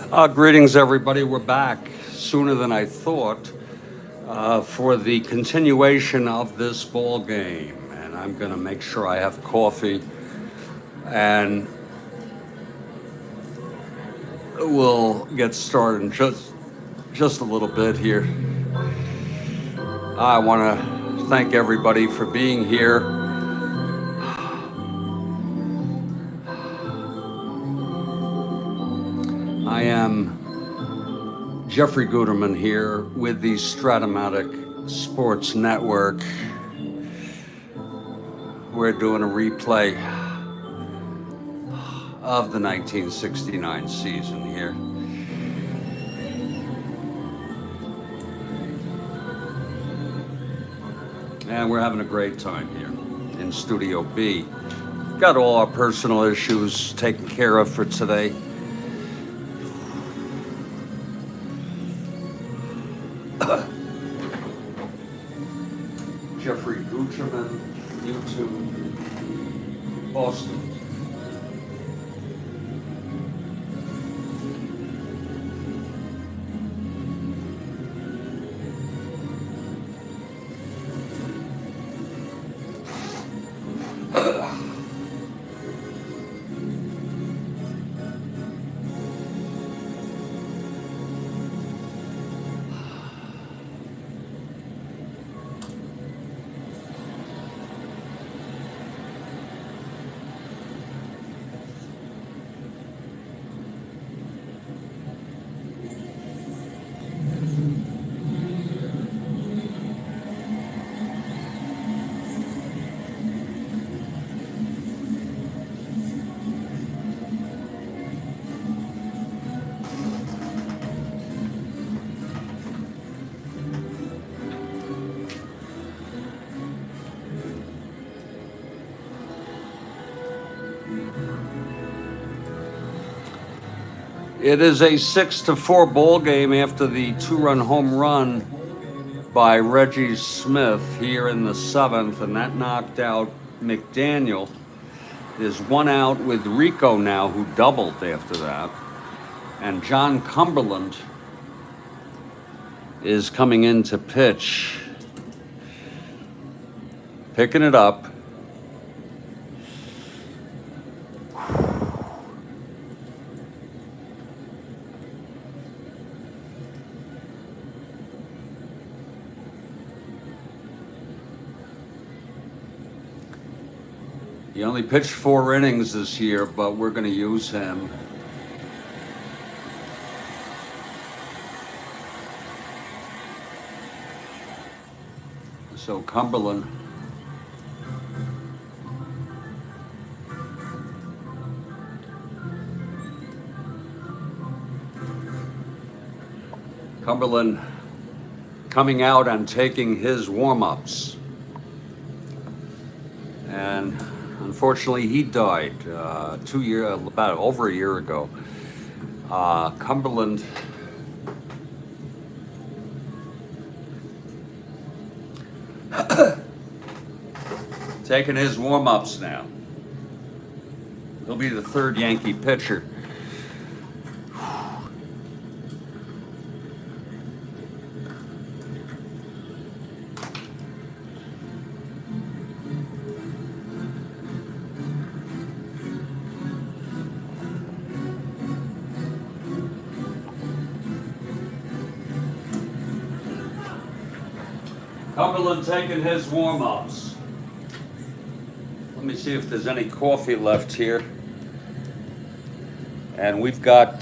Greetings, everybody. We're back sooner than I thought for the continuation of this ball game. And I'm going to make sure I have coffee. And we'll get started in just a little bit here. I want to thank everybody for being here. I am Jeffrey Guterman here with the Strat-O-Matic Sports Network. We're doing a replay of the 1969 season here. And we're having a great time here in Studio B. Got all our personal issues taken care of for today. Jeffrey Guterman, YouTube, Boston. It is a 6-4 ball game after the two-run home run by Reggie Smith here in the 7th, and that knocked out McDaniel. There's one out with Rico now, who doubled after that. And John Cumberland is coming in to pitch. Picking it up. He only pitched 4 innings this year, but we're going to use him. So Cumberland. Cumberland coming out and taking his warm-ups. And unfortunately, he died about over a year ago. Cumberland taking his warm-ups now. He'll be the 3rd Yankee pitcher. Cumberland taking his warm-ups. Let me see if there's any coffee left here. And we've got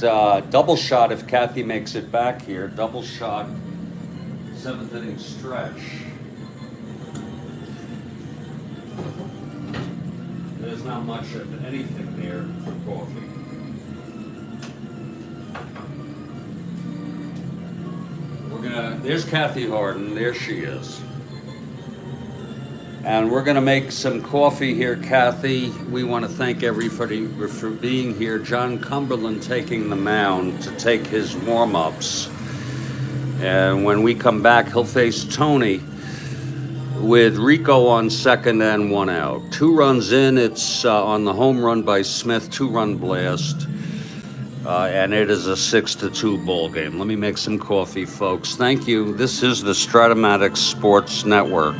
double shot if Kathy makes it back here. Double shot, 7th inning stretch. There's not much of anything there for coffee. There's Kathy Harden, there she is. And we're gonna make some coffee here, Kathy. We wanna thank everybody for being here. John Cumberland taking the mound to take his warm-ups. And when we come back, he'll face Tony with Rico on 2nd and 1 out. 2 runs in, it's on the home run by Smith, 2-run blast. and it is a 6-2 ball game. Let me make some coffee, folks. Thank you. This is the Strat-O-Matic Sports Network.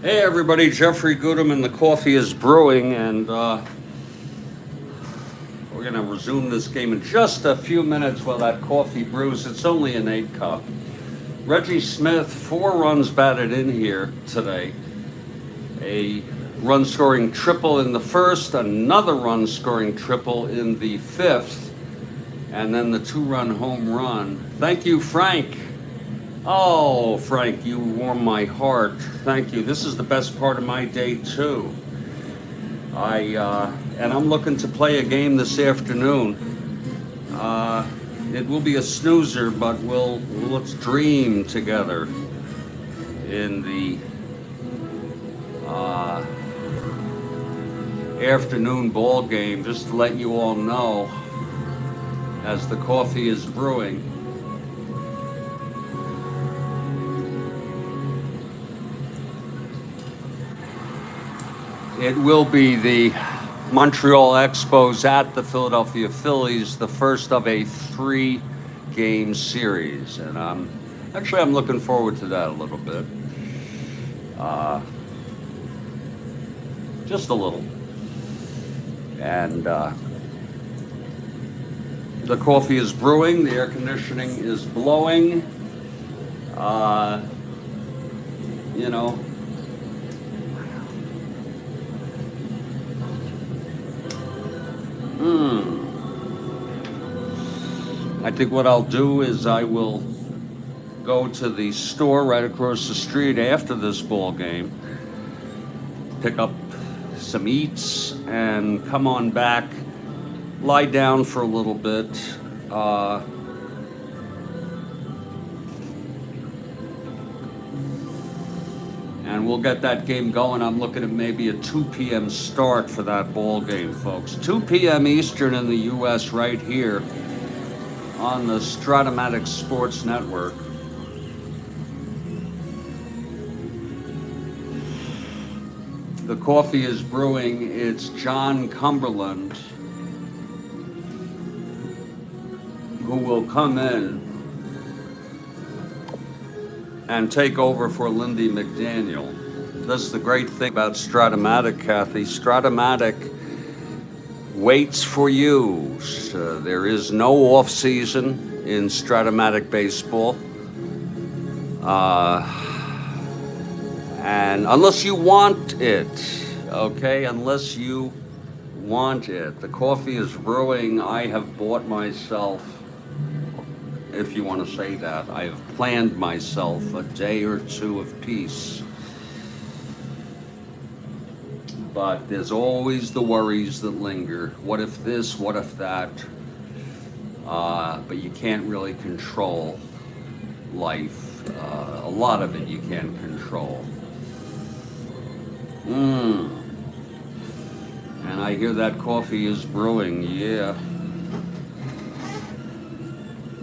Hey everybody, Jeffrey Goodham, the coffee is brewing, and we're going to resume this game in just a few minutes while that coffee brews. It's only an 8 cup. Reggie Smith, 4 runs batted in here today. A run-scoring triple in the first, another run-scoring triple in the 5th, and then the 2-run home run. Thank you, Frank. Oh, Frank, you warm my heart. Thank you. This is the best part of my day, too. And I'm looking to play a game this afternoon. It will be a snoozer, but let's dream together in the afternoon ball game, just to let you all know as the coffee is brewing. It will be the Montreal Expos at the Philadelphia Phillies, the first of a 3-game series. And I'm looking forward to that a little bit. Just a little. And the coffee is brewing, the air conditioning is blowing. You know, I think what I'll do is I will go to the store right across the street after this ball game, pick up some eats, and come on back, lie down for a little bit. And we'll get that game going. I'm looking at maybe a 2 p.m. start for that ball game, folks. 2 p.m. Eastern in the U.S. right here on the Strat-O-Matic Sports Network. The coffee is brewing. It's John Cumberland who will come in and take over for Lindy McDaniel. That's the great thing about Strat-O-Matic, Kathy. Strat-O-Matic waits for you. So there is no off season in Strat-O-Matic baseball. And unless you want it, okay? Unless you want it. The coffee is brewing. I have bought myself, if you want to say that, I have planned myself a day or two of peace. But there's always the worries that linger. What if this? What if that? But you can't really control life. A lot of it you can't control. And I hear that coffee is brewing, yeah.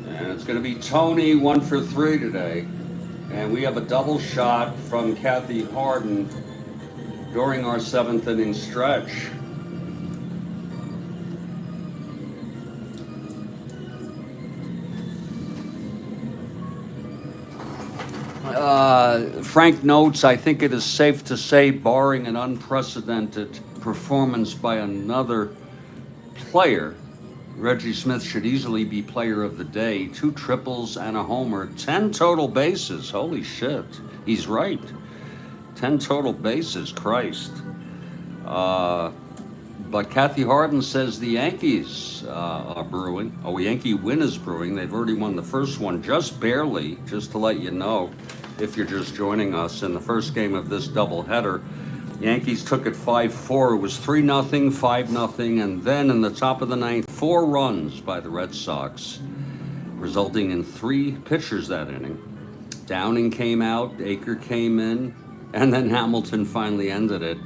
And it's going to be Tony 1 for 3 today. And we have a double shot from Kathy Harden during our 7th inning stretch. Frank notes, I think it is safe to say, barring an unprecedented performance by another player, Reggie Smith should easily be player of the day. 2 triples and a homer, 10 total bases. Holy shit, he's right. 10 total bases, Christ. But Kathy Harden says the Yankees are brewing. Oh, Yankee win is brewing. They've already won the first one, just barely, just to let you know, if you're just joining us. In the first game of this doubleheader, Yankees took it 5-4. It was 3-0, 5-0, and then in the top of the ninth, 4 runs by the Red Sox, resulting in 3 pitchers that inning. Downing came out, Aker came in, and then Hamilton finally ended it.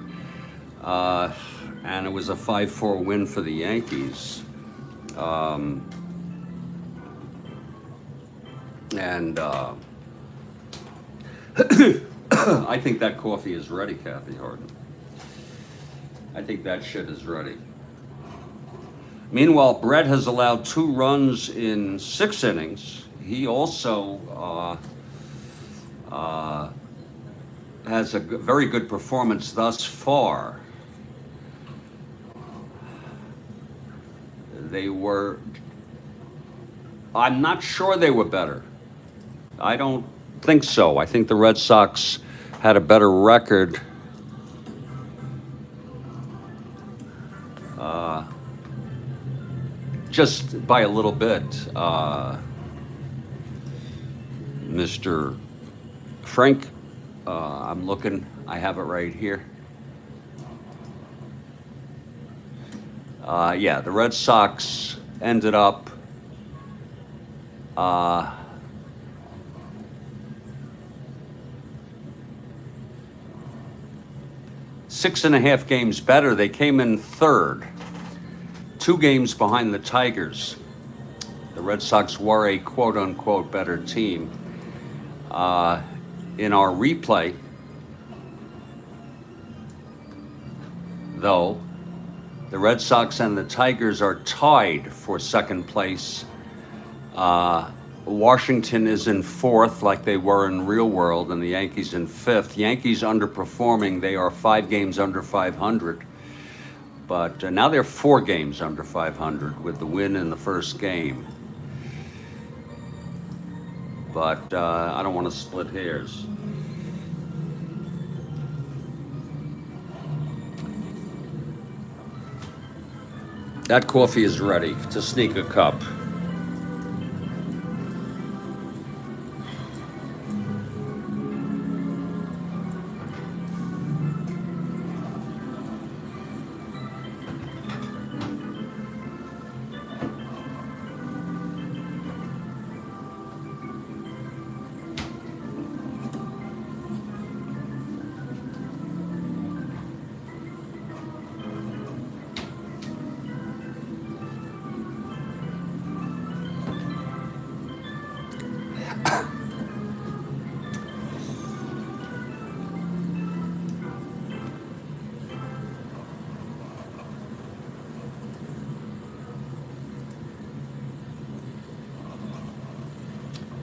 And it was a 5-4 win for the Yankees. I think that coffee is ready, Kathy Harden. I think that shit is ready. Meanwhile, Brett has allowed 2 runs in 6 innings. He also has a very good performance thus far. I'm not sure they were better. I don't think so. I think the Red Sox had a better record. Just by a little bit. Mr. Frank, I'm looking, I have it right here. Yeah, the Red Sox ended up 6.5 games better. They came in 3rd, 2 games behind the Tigers. The Red Sox were a quote-unquote better team. In our replay, though, the Red Sox and the Tigers are tied for 2nd place. Washington is in 4th, like they were in real world, and the Yankees in 5th. Yankees underperforming. They are 5 games under 500. But now they're 4 games under 500 with the win in the first game. But I don't want to split hairs. That coffee is ready to sneak a cup.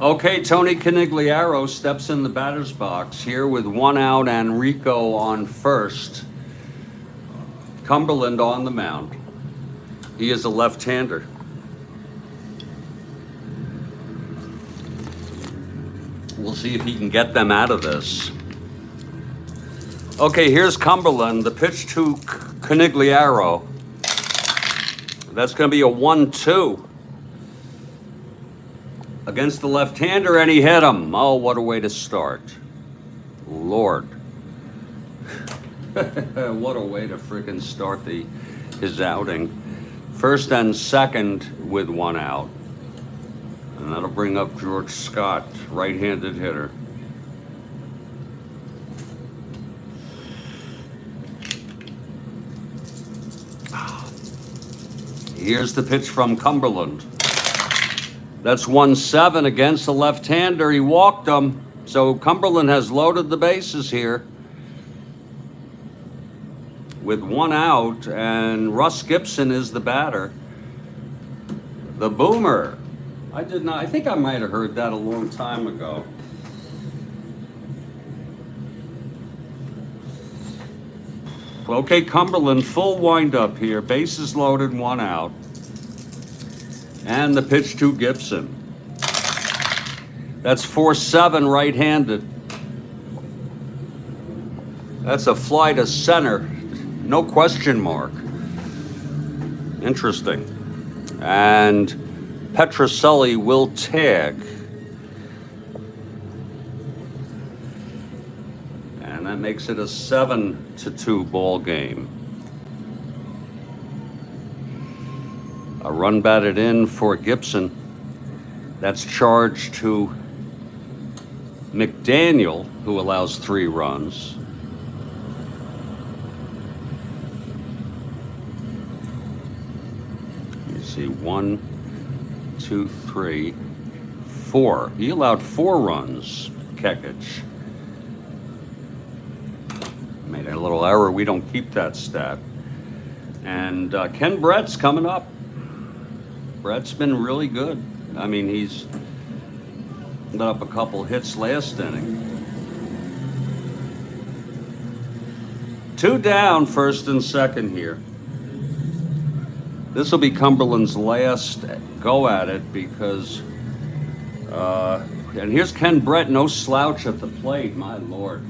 Okay, Tony Canigliaro steps in the batter's box here with 1 out and Rico on first. Cumberland on the mound. He is a left-hander. We'll see if he can get them out of this. Okay, here's Cumberland. The pitch to Canigliaro. That's going to be a 1-2. Against the left-hander, and he hit him. Oh, what a way to start. Lord. What a way to freaking start his outing. 1st and 2nd with 1 out. And that'll bring up George Scott, right-handed hitter. Here's the pitch from Cumberland. That's 1-7 against the left-hander. He walked him. So Cumberland has loaded the bases here with 1 out, and Russ Gibson is the batter. The boomer. I think I might have heard that a long time ago. Okay, Cumberland, full windup here. Bases loaded, 1 out. And the pitch to Gibson. That's 4-7 right-handed. That's a fly to center. No question mark. Interesting. And Petroselli will tag. And that makes it a 7-2 ball game. A run batted in for Gibson. That's charged to McDaniel, who allows 3 runs. You see 1, 2, 3, 4. He allowed 4 runs, Kekich. Made a little error. We don't keep that stat. And Ken Brett's coming up. Brett's been really good. I mean, he's let up a couple hits last inning. 2 down, first and second here. This will be Cumberland's last go at it because, and here's Ken Brett, no slouch at the plate, my lord.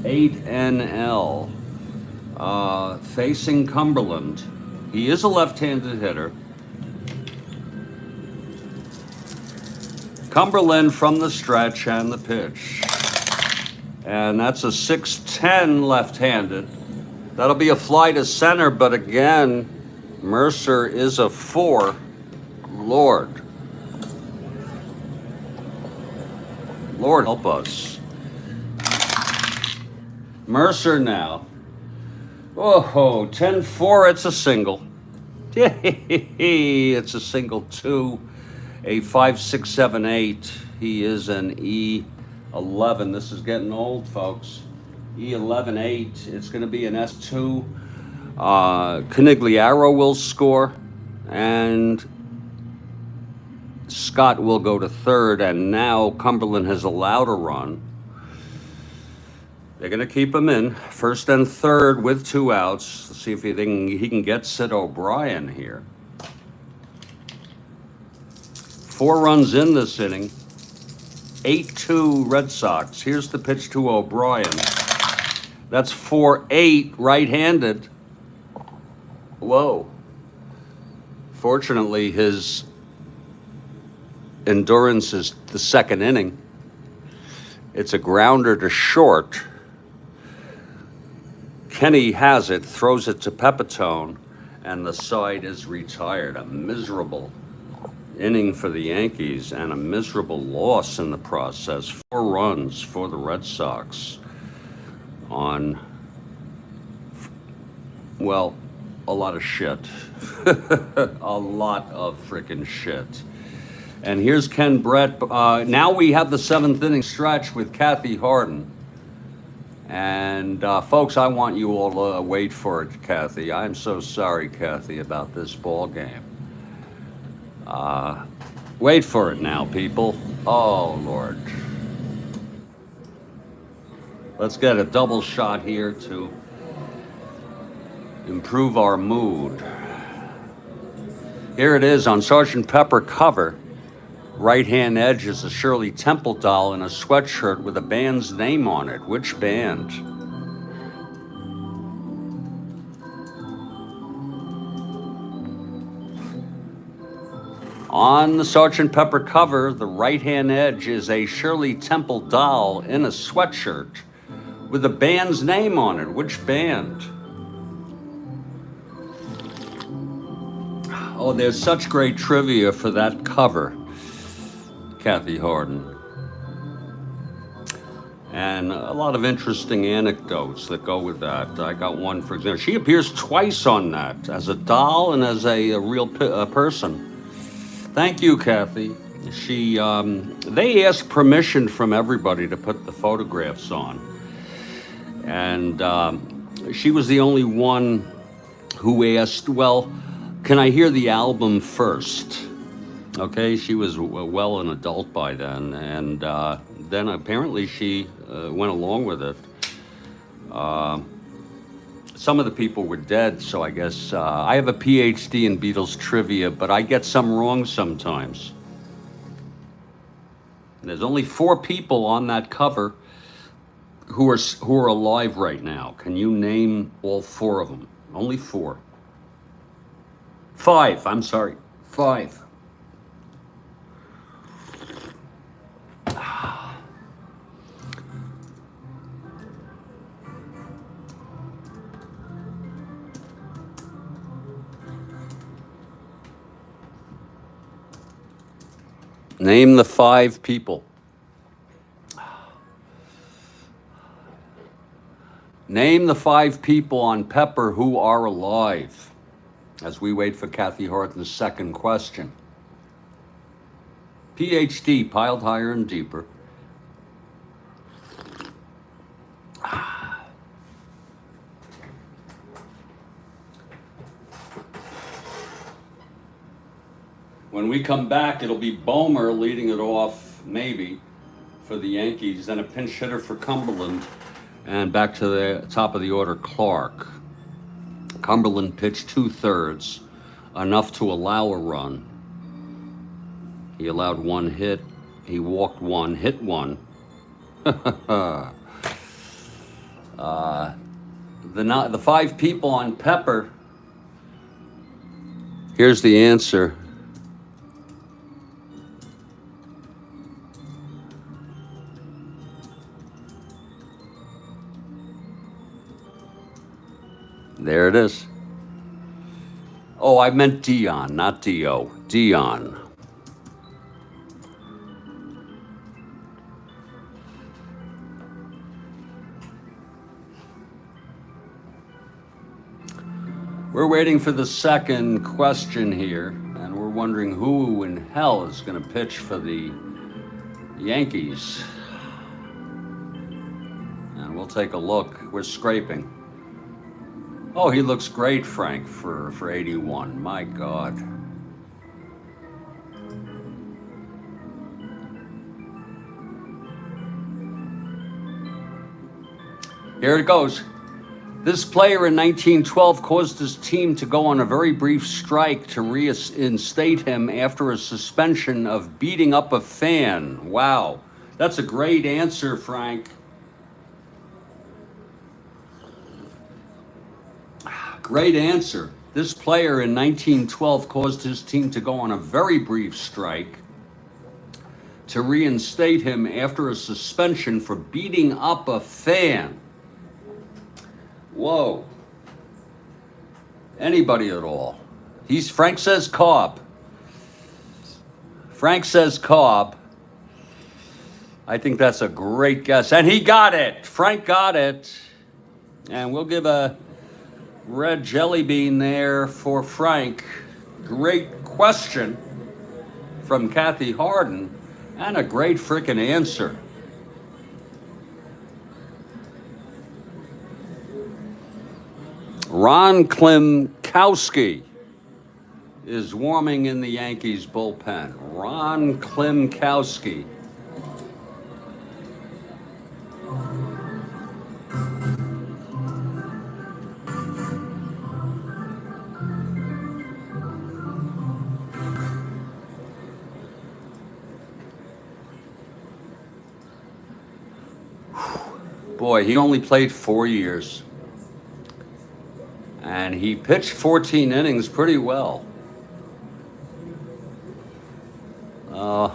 8 NL. Facing Cumberland. He is a left-handed hitter. Cumberland from the stretch and the pitch. And that's a 6-10 left-handed. That'll be a fly to center, but again, Mercer is a 4. Lord help us. Mercer now. Oh, 10-4, it's a single. It's a single 2. A 5, 6, 7, 8. He is an E11. This is getting old, folks. E11, 8. It's going to be an S2. Canigliaro will score, and Scott will go to third. And now Cumberland has allowed a run. They're going to keep him in first and third with 2 outs. Let's see if he can get Sid O'Brien here. 4 runs in this inning. 8-2 Red Sox. Here's the pitch to O'Brien. That's 4-8 right-handed. Whoa. Fortunately, his endurance is the second inning. It's a grounder to short. Kenny has it, throws it to Pepitone, and the side is retired. A miserable inning for the Yankees and a miserable loss in the process. 4 runs for the Red Sox on, well, a lot of shit. A lot of freaking shit. And here's Ken Brett. Now we have the 7th inning stretch with Kathy Harden. And folks, I want you all to wait for it, Kathy. I'm so sorry, Kathy, about this ball game. Wait for it now, people. Oh, Lord. Let's get a double shot here to improve our mood. Here it is on Sgt. Pepper cover. Right-hand edge is a Shirley Temple doll in a sweatshirt with a band's name on it. Which band? On the Sgt. Pepper cover, the right-hand edge is a Shirley Temple doll in a sweatshirt with a band's name on it. Which band? Oh, there's such great trivia for that cover. Kathy Harden. And a lot of interesting anecdotes that go with that. I got one, for example. She appears twice on that, as a doll and as a real person. Thank you, Kathy. They asked permission from everybody to put the photographs on. And she was the only one who asked, well, can I hear the album first? Okay, she was well an adult by then, and then apparently she went along with it. Some of the people were dead, so I guess I have a PhD in Beatles trivia, but I get some wrong sometimes. There's only 4 people on that cover who are alive right now. Can you name all 4 of them? Only 4. 5, I'm sorry. 5. Name the 5 people. Name the 5 people on Pepper who are alive, as we wait for Kathy Harden's second question. PhD, piled higher and deeper. When we come back, it'll be Bomer leading it off, maybe, for the Yankees, then a pinch hitter for Cumberland, and back to the top of the order, Clark. Cumberland pitched 2/3, enough to allow a run. He allowed 1 hit. He walked 1, hit 1. The 5 people on Pepper. Here's the answer. There it is. Oh, I meant Dion, not Dio. Dion. We're waiting for the second question here, and we're wondering who in hell is going to pitch for the Yankees. And we'll take a look. We're scraping. Oh, he looks great, Frank, for 81. My God. Here it goes. This player in 1912 caused his team to go on a very brief strike to reinstate him after a suspension of beating up a fan. Wow. That's a great answer, Frank. Great answer. This player in 1912 caused his team to go on a very brief strike to reinstate him after a suspension for beating up a fan. Whoa. Anybody at all. Frank says Cobb. Frank says Cobb. I think that's a great guess. And he got it. Frank got it. And we'll give a red jelly bean there for Frank. Great question from Kathy Harden, and a great frickin' answer. Ron Klimkowski is warming in the Yankees bullpen. Ron Klimkowski. Boy, he only played 4 years. And he pitched 14 innings pretty well. Ron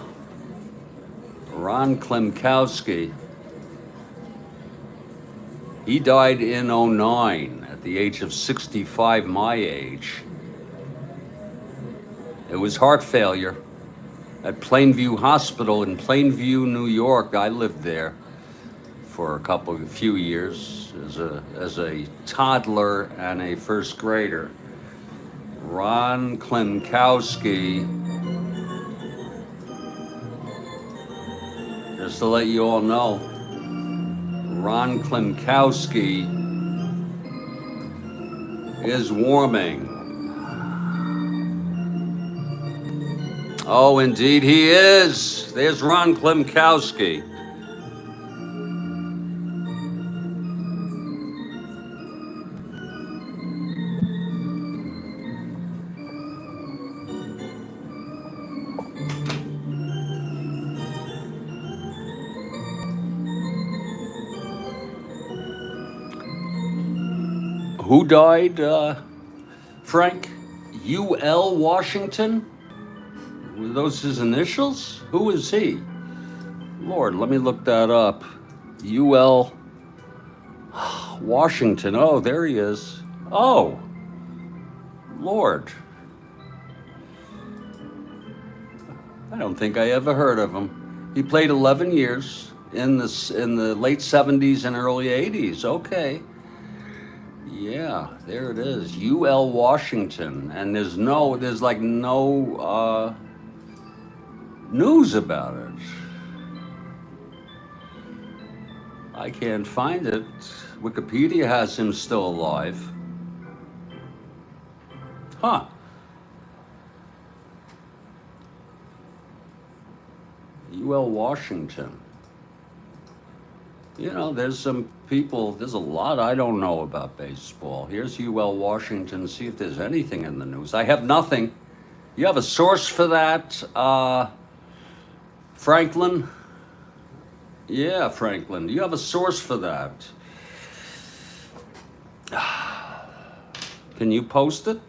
Klimkowski. He died in 2009 at the age of 65, my age. It was heart failure. at Plainview Hospital in Plainview, New York. I lived there for a few years as a toddler and a first grader. Ron Klimkowski, just to let you all know, Ron Klimkowski is warming. Oh, indeed he is. There's Ron Klimkowski. Who died, Frank? U.L. Washington? Were those his initials? Who is he? Lord, let me look that up. U.L. Washington. Oh, there he is. Oh, Lord. I don't think I ever heard of him. He played 11 years in the late 70s and early 80s. Okay. Yeah, there it is. U.L. Washington. And there's no news about it. I can't find it. Wikipedia has him still alive. Huh. U.L. Washington. You know, there's a lot I don't know about baseball. Here's U.L. Washington. See if there's anything in the news. I have nothing. You have a source for that, Franklin? Yeah, Franklin. Do you have a source for that? Can you post it?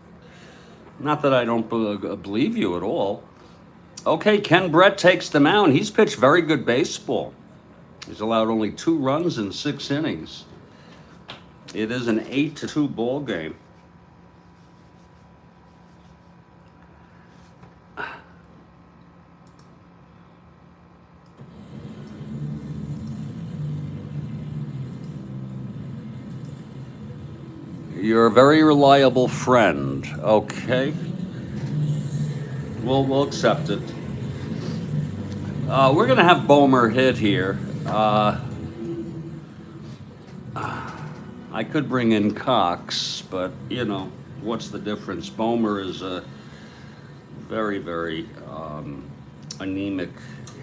Not that I don't believe you at all. Okay, Ken Brett takes the mound. He's pitched very good baseball. He's allowed only 2 runs in 6 innings. It is an 8-2 ball game. You're a very reliable friend. Okay. We'll accept it. We're going to have Bomer hit here. I could bring in Cox, but, you know, what's the difference? Bomer is a very, very anemic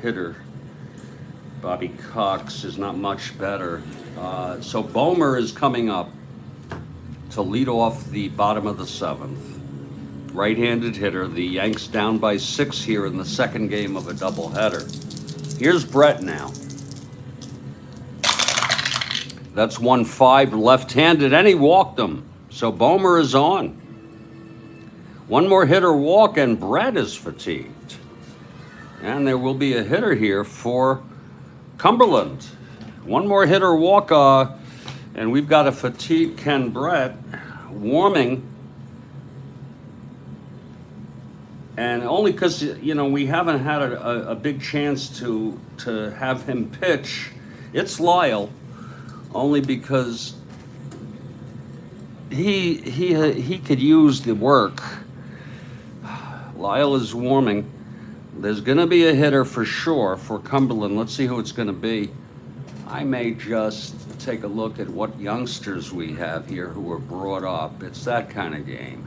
hitter. Bobby Cox is not much better. So Bomer is coming up to lead off the bottom of the 7th. Right-handed hitter. The Yanks down by 6 here in the second game of a doubleheader. Here's Brett now. That's 1-5 left-handed, and he walked him. So Bomer is on. One more hitter walk, and Brett is fatigued. And there will be a hitter here for Cumberland. One more hitter walk, and we've got a fatigued Ken Brett warming. And only because, you know, we haven't had a big chance to have him pitch. It's Lyle, only because he could use the work. Lyle is warming. There's going to be a hitter for sure for Cumberland. Let's see who it's going to be. I may just take a look at what youngsters we have here who were brought up. It's that kind of game.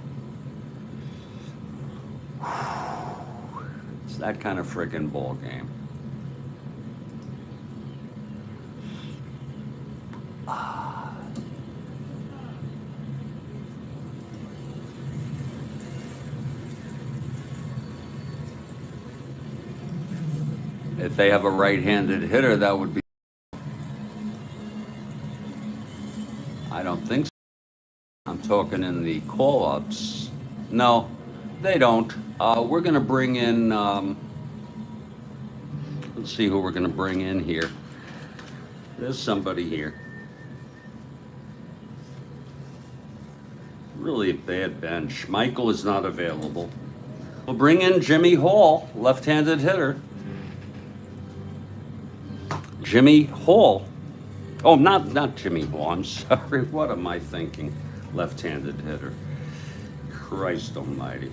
It's that kind of friggin' ball game. If they have a right-handed hitter, that would be. I don't think so. I'm talking in the call-ups. No, they don't. We're going to bring in, let's see who we're going to bring in here. There's somebody here. Really a bad bench. Michael is not available. We'll bring in Jimmy Hall, left-handed hitter. Jimmy Hall. Oh, not Jimmy Hall. I'm sorry. What am I thinking? Left-handed hitter. Christ almighty.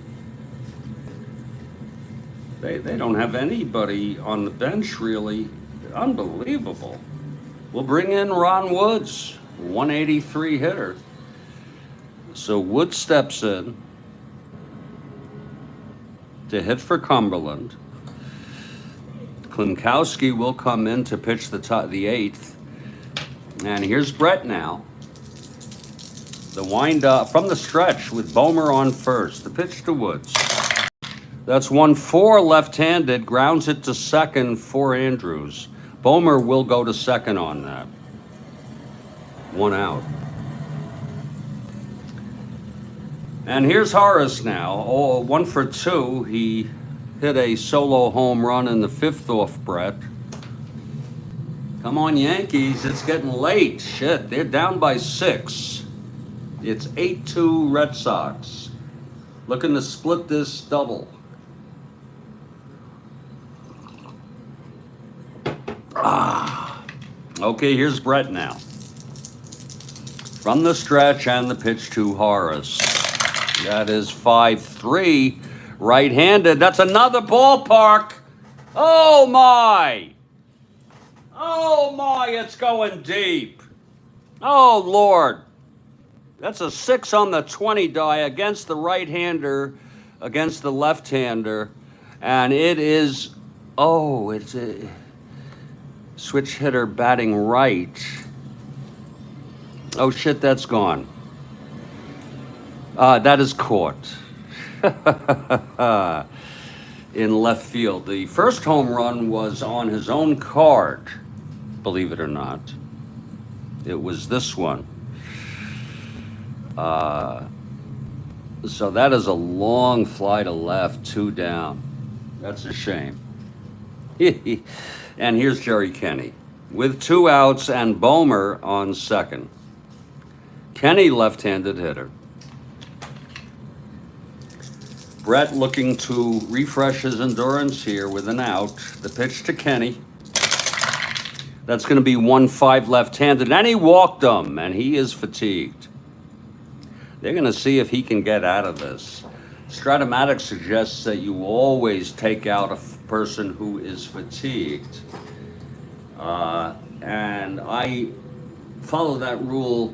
They don't have anybody on the bench, really. Unbelievable. We'll bring in Ron Woods, 183 hitter. So Wood steps in to hit for Cumberland. Klimkowski will come in to pitch the eighth. And here's Brett now. The wind up from the stretch with Bomer on first. The pitch to Woods. That's 1-4 left-handed. Grounds it to second for Andrews. Bomer will go to second on that. 1 out. And here's Horace now. Oh, 1 for 2. He hit a solo home run in the fifth off Brett. Come on, Yankees. It's getting late. Shit, they're down by 6. It's 8-2 Red Sox. Looking to split this double. Okay, here's Brett now. From the stretch and the pitch to Horace. That is 5-3. Right-handed. That's another ballpark. Oh, my. Oh, my. It's going deep. Oh, Lord. That's a 6 on the 20 die against the right-hander, against the left-hander. And it is, oh, it's a switch hitter batting right. Oh, shit, that's gone. That is caught. In left field. The first home run was on his own card, believe it or not. It was this one. So that is a long fly to left, 2 down. That's a shame. And here's Jerry Kenny with 2 outs and Bomer on second. Kenny, left-handed hitter. Brett looking to refresh his endurance here with an out. The pitch to Kenny. That's going to be 1-5 left-handed. And he walked him, and he is fatigued. They're going to see if he can get out of this. Strat-O-Matic suggests that you always take out a person who is fatigued. And I follow that rule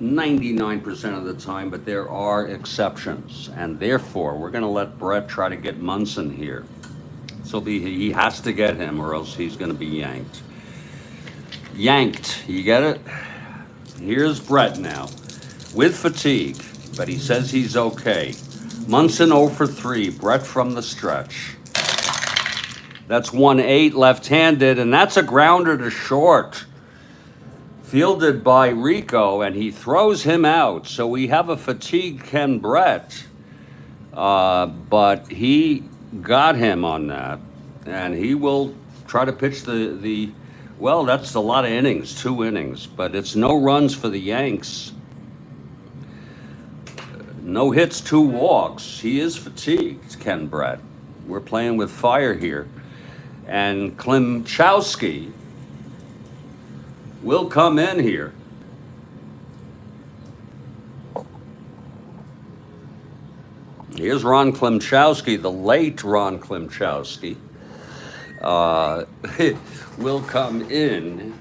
99% of the time, but there are exceptions. And therefore, we're going to let Brett try to get Munson here. So he has to get him or else he's going to be yanked. Yanked, you get it? Here's Brett now with fatigue, but he says he's okay. Munson 0 for 3, Brett from the stretch. That's 1-8 left-handed, and that's a grounder to short. Fielded by Rico, and he throws him out. So we have a fatigued Ken Brett, but he got him on that, and he will try to pitch the well, that's a lot of innings, 2 innings, but it's no runs for the Yanks. No hits, 2 walks. He is fatigued, Ken Brett. We're playing with fire here. And Klimkowski will come in here. Here's Ron Klimkowski, the late Ron Klimkowski. Will come in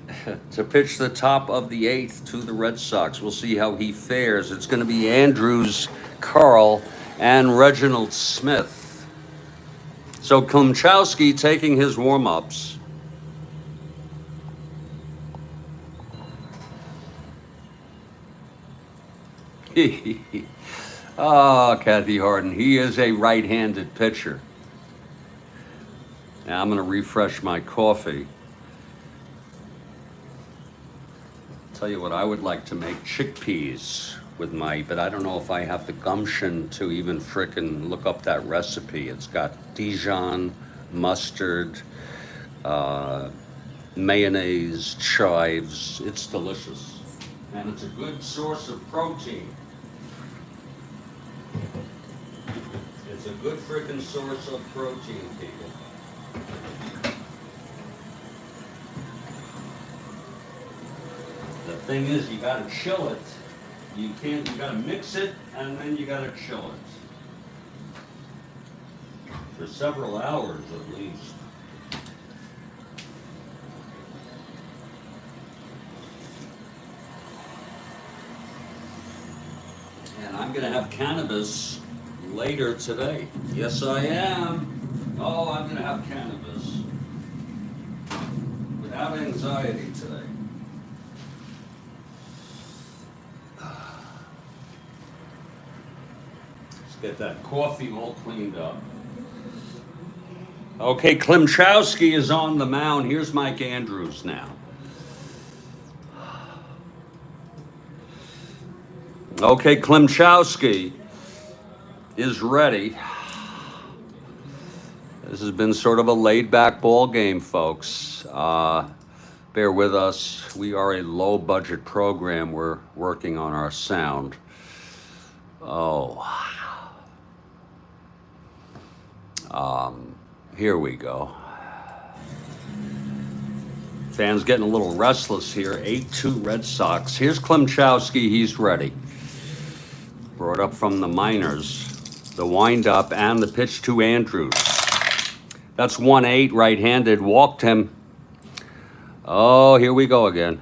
to pitch the top of the 8th to the Red Sox. We'll see how he fares. It's going to be Andrews, Karl, and Reginald Smith. So Klimkowski taking his warm-ups. Oh, Kathy Harden. He is a right-handed pitcher. Now I'm going to refresh my coffee. Tell you what, I would like to make chickpeas with but I don't know if I have the gumption to even frickin' look up that recipe. It's got Dijon, mustard, mayonnaise, chives. It's delicious. And it's a good source of protein. It's a Good freaking source of protein, people. The thing is, you gotta chill it. You gotta mix it, and then you gotta chill it. For several hours at least. And I'm gonna have cannabis later today. Yes, I am. Oh, I'm gonna have cannabis. Without anxiety today. Let's get that coffee all cleaned up. Okay, Klimchowski is on the mound. Here's Mike Andrews now. Okay, Klimchowski is ready. This has been sort of a laid-back ball game, folks. Bear with us. We are a low-budget program. We're working on our sound. Oh. Here we go. Fans getting a little restless here. 8-2 Red Sox. Here's Klimchowski. He's ready. Brought up from the minors. The windup and the pitch to Andrews. That's 1-8 right-handed. Walked him. Oh, here we go again.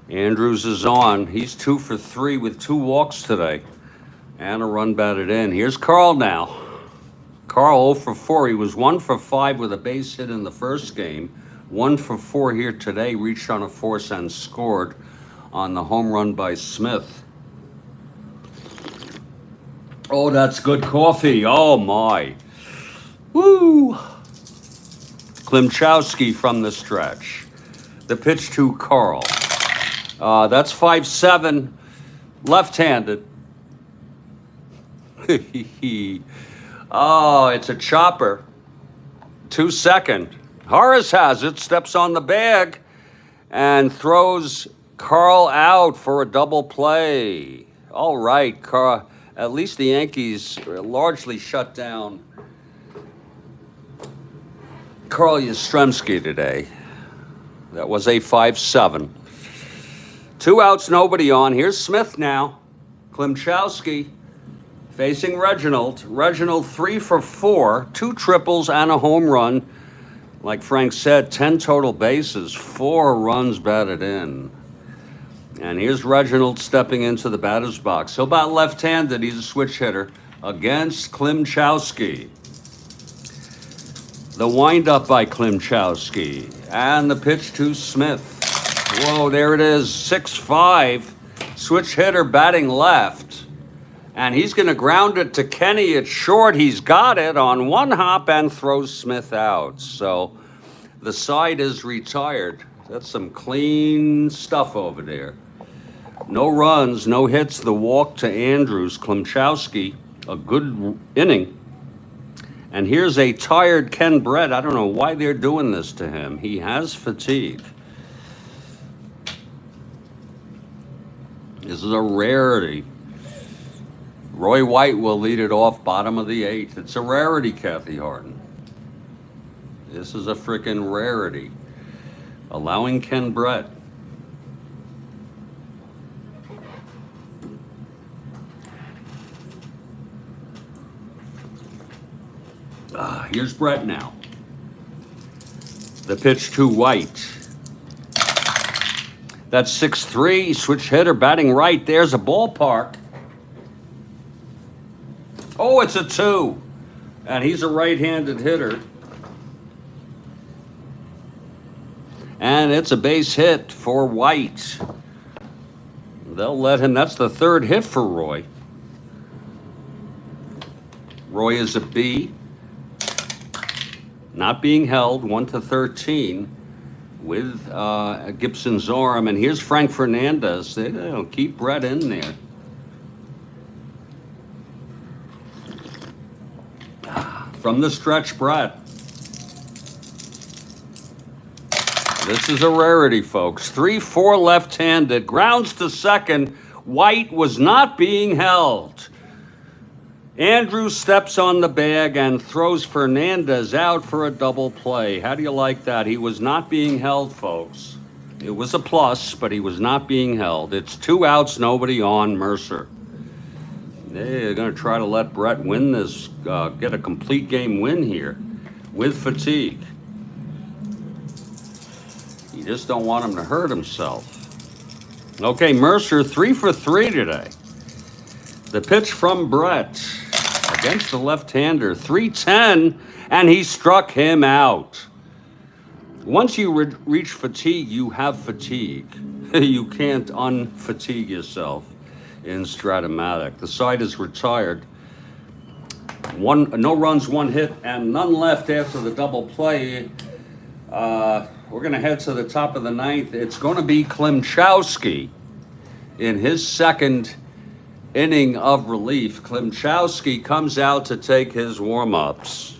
Andrews is on. He's 2 for 3 with 2 walks today. And a run batted in. Here's Karl now. Karl 0 for 4. He was 1 for 5 with a base hit in the first game. 1 for 4 here today. Reached on a force and scored on the home run by Smith. Oh, that's good coffee. Oh, my. Woo! Klimchowski from the stretch. The pitch to Karl. That's 5-7. Left-handed. Oh, it's a chopper. 2-2. Horace has it, steps on the bag, and throws Karl out for a double play. All right, Karl. At least the Yankees largely shut down Karl Yastrzemski today. That was a 5-7. 2 outs, nobody on. Here's Smith now. Klimchowski facing Reginald. Reginald 3 for 4, 2 triples and a home run. Like Frank said, 10 total bases, 4 runs batted in. And here's Reginald stepping into the batter's box. He'll bat left-handed. He's a switch hitter against Klimchowski. The windup by Klimchowski. And the pitch to Smith. Whoa, there it is, 6-5. Switch hitter batting left. And he's going to ground it to Kenny at short. He's got it on one hop and throws Smith out. So the side is retired. That's some clean stuff over there. No runs, no hits. The walk to Andrews. Klimchowski, a good inning. And here's a tired Ken Brett. I don't know why they're doing this to him. He has fatigue. This is a rarity. Roy White will lead it off, bottom of the 8th. It's a rarity, Kathy Harden. This is a frickin' rarity. Allowing Ken Brett. Here's Brett now. The pitch to White. That's 6-3. Switch hitter batting right. There's a ballpark. Oh, it's a 2. And he's a right-handed hitter. And it's a base hit for White. They'll let him. That's the 3rd hit for Roy. Roy is a B. Not being held, 1-13 with Gibson's arm. And here's Frank Fernandez. They'll keep Brett in there. From the stretch, Brett. This is a rarity, folks. 3-4 left-handed. Grounds to second. White was not being held. Andrew steps on the bag and throws Fernandez out for a double play. How do you like that? He was not being held, folks. It was a plus, but he was not being held. It's 2 outs, nobody on. Mercer. They're going to try to let Brett win this, get a complete game win here with fatigue. You just don't want him to hurt himself. Okay, Mercer 3 for 3 today. The pitch from Brett against the left-hander, 3-10, and he struck him out. Once you reach fatigue, you have fatigue. You can't unfatigue yourself in Strat-O-Matic. The side is retired. No runs, 1 hit, and none left after the double play. We're going to head to the top of the 9th. It's going to be Klimchowski in his second inning of relief. Klimchowski comes out to take his warm-ups.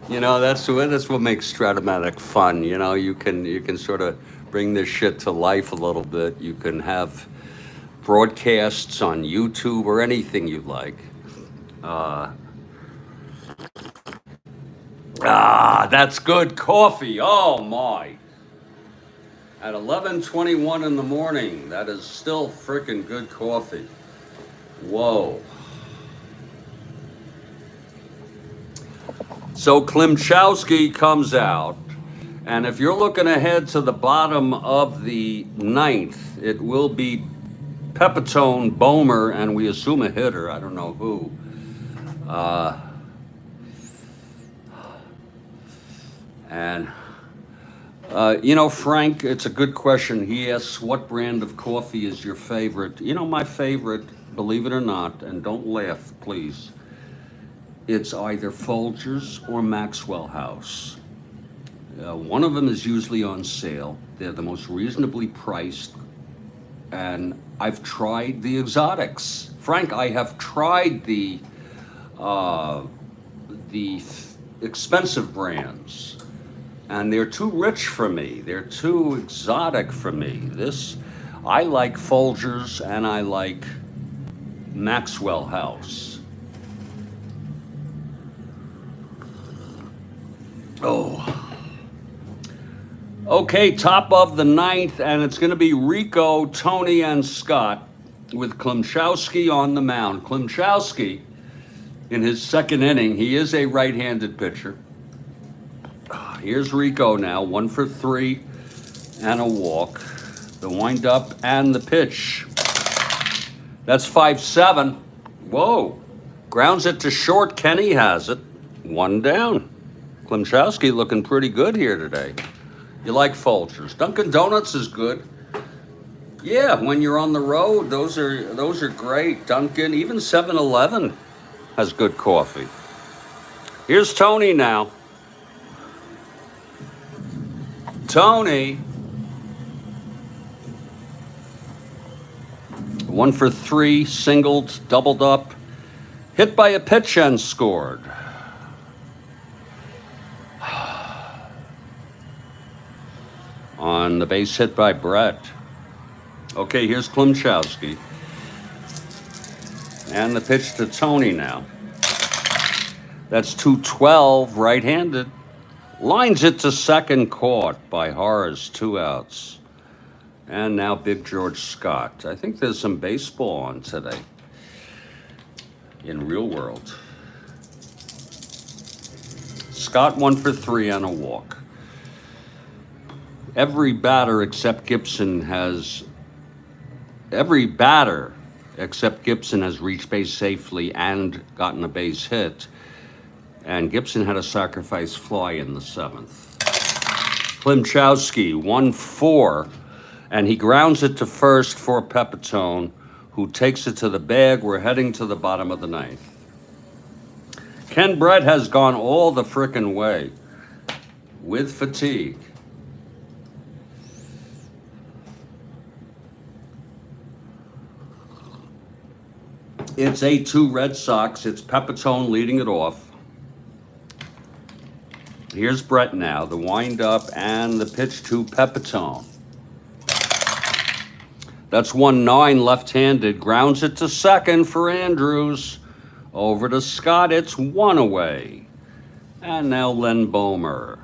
You know, that's what makes Strat-O-Matic fun. You know, you can sort of bring this shit to life a little bit. You can have broadcasts on YouTube or anything you like. That's good coffee. Oh my. At 11:21 in the morning, that is still freaking good coffee. Whoa. So Klimchowski comes out, and if you're looking ahead to the bottom of the 9th, it will be Pepitone, Bomer, and we assume a hitter. I don't know who. You know, Frank, it's a good question. He asks, what brand of coffee is your favorite? You know, my favorite, believe it or not, and don't laugh, please, it's either Folgers or Maxwell House. One of them is usually on sale. They're the most reasonably priced. And I've tried the exotics. Frank, I have tried the expensive brands. And they're too rich for me. They're too exotic for me. I like Folgers and I like Maxwell House. Oh. Okay, top of the 9th, and it's going to be Rico, Tony, and Scott with Klimchowski on the mound. Klimchowski, in his second inning, he is a right-handed pitcher. Here's Rico now, 1 for 3 and a walk. The windup and the pitch. That's 5-7. Whoa. Grounds it to short. Kenny has it. 1 down. Klimchowski looking pretty good here today. You like Folgers. Dunkin' Donuts is good. Yeah, when you're on the road, those are great. Dunkin', even 7-Eleven has good coffee. Here's Tony now. Tony. 1 for 3, singled, doubled up, hit by a pitch and scored. On the base hit by Brett. Okay, here's Klimchowski. And the pitch to Tony now. That's 2-12, right-handed. Lines it to second, caught by Horace, 2 outs. And now Big George Scott. I think there's some baseball on today in real world. Scott 1 for 3 and a walk. Every batter except Gibson has reached base safely and gotten a base hit. And Gibson had a sacrifice fly in the 7th. Klimchowski, 1-4, and he grounds it to first for Pepitone, who takes it to the bag. We're heading to the bottom of the 9th. Ken Brett has gone all the frickin' way with fatigue. It's 8-2 Red Sox. It's Pepitone leading it off. Here's Brett now, the windup and the pitch to Pepitone. That's 1-9 left-handed. Grounds it to second for Andrews. Over to Scott. It's 1 away. And now Len Bomer.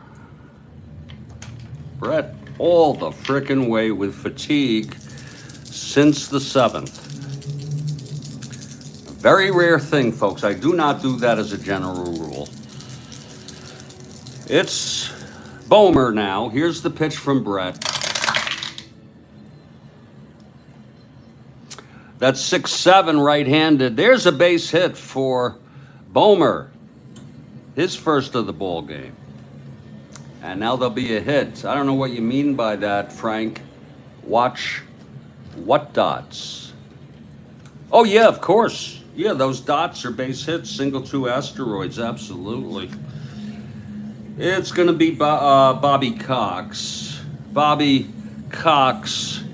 Brett all the frickin' way with fatigue since the 7th. A very rare thing, folks. I do not do that as a general rule. It's Bomer now. Here's the pitch from Brett. That's 6-7 right-handed. There's a base hit for Bomer. His first of the ball game. And now there'll be a hit. I don't know what you mean by that, Frank. Watch what dots? Oh, yeah, of course. Yeah, those dots are base hits, single 2 asteroids, absolutely. It's going to be Bobby Cox. Bobby Cox,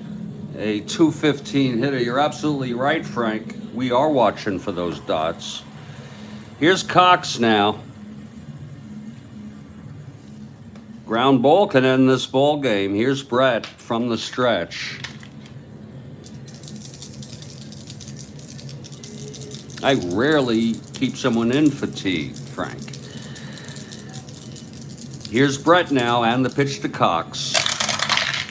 a 215 hitter. You're absolutely right, Frank. We are watching for those dots. Here's Cox now. Ground ball can end this ball game. Here's Brett from the stretch. I rarely keep someone in fatigue, Frank. Here's Brett now and the pitch to Cox.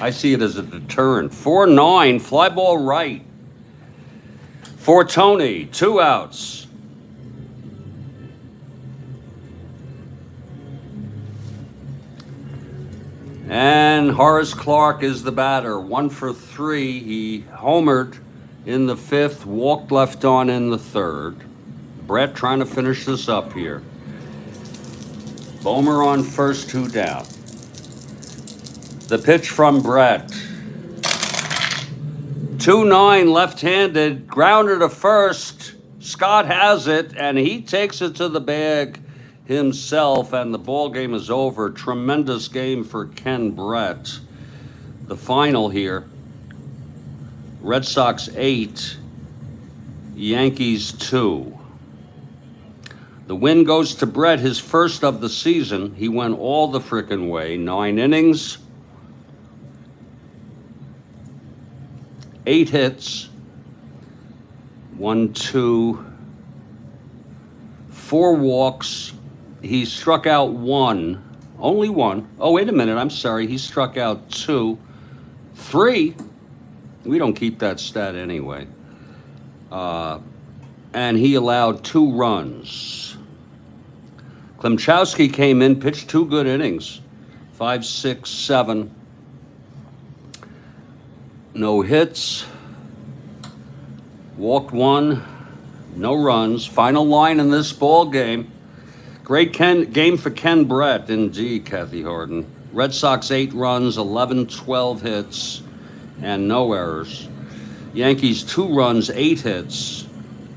I see it as a deterrent. 4-9, fly ball right. For Tony, 2 outs. And Horace Clark is the batter. 1 for 3. He homered in the 5th, walked left on in the 3rd. Brett trying to finish this up here. Bomer on first, 2 down. The pitch from Brett. 2-9 left-handed, grounded to first. Scott has it, and he takes it to the bag himself, and the ball game is over. Tremendous game for Ken Brett. The final here, Red Sox 8, Yankees 2. The win goes to Brett, his first of the season. He went all the frickin' way. 9 innings, 8 hits, 1, 2, 4 walks. He struck out 1, only 1. Oh, wait a minute, I'm sorry. He struck out 2, 3. We don't keep that stat anyway. And he allowed 2 runs. Klimchowski came in, pitched 2 good innings. 5, 6, 7. No hits. Walked 1. No runs. Final line in this ball game. Great game for Ken Brett, indeed, Kathy Harden. Red Sox 8 runs, 11, 12 hits, and no errors. Yankees 2 runs, 8 hits,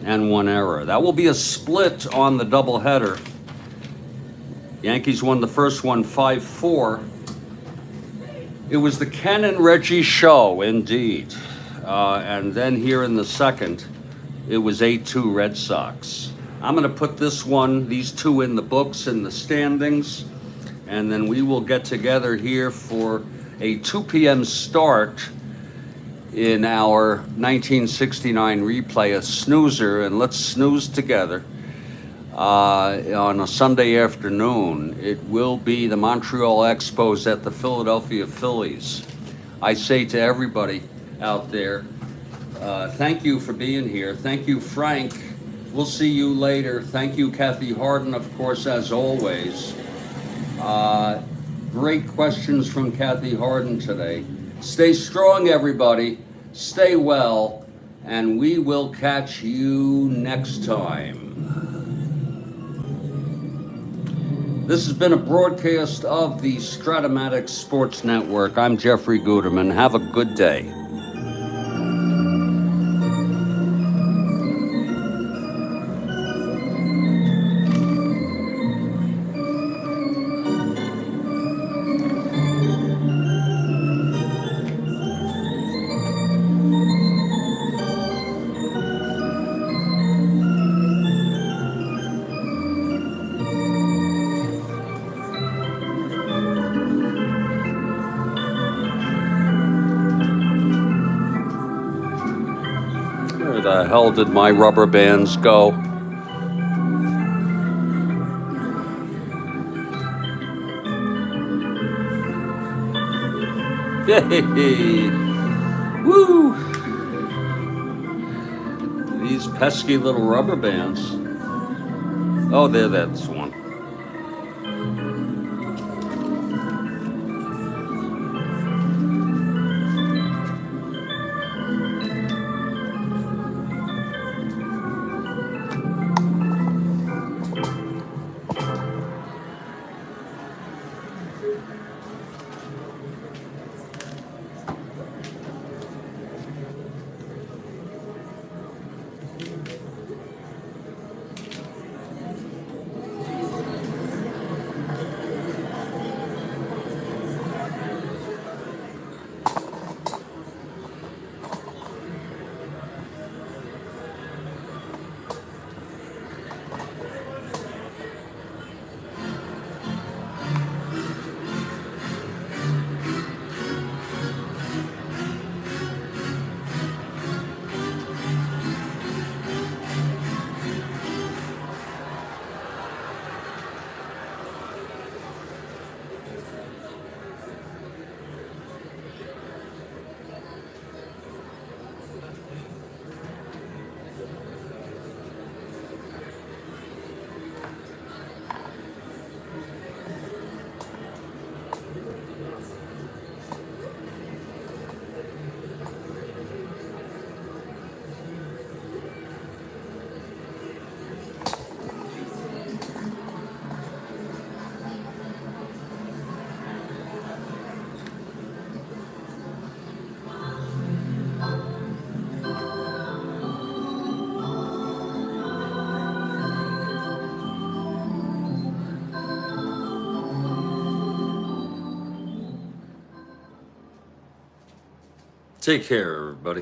and 1 error. That will be a split on the doubleheader. Yankees won the first one 5-4. It was the Ken and Reggie show, indeed. And then here in the second, it was 8-2 Red Sox. I'm going to put these 2 in the books in the standings, and then we will get together here for a 2 p.m. start in our 1969 replay, a snoozer, and let's snooze together on a Sunday afternoon. It will be the Montreal Expos at the Philadelphia Phillies. I say to everybody out there, thank you for being here. Thank you, Frank. We'll see you later. Thank you, Kathy Harden, of course, as always. Great questions from Kathy Harden today. Stay strong, everybody. Stay well, and we will catch you next time. This has been a broadcast of the Strat-O-Matic Sports Network. I'm Jeffrey Guterman. Have a good day. the hell did my rubber bands go? Yay! Woo! These pesky little rubber bands. Oh, that's one. Take care, everybody.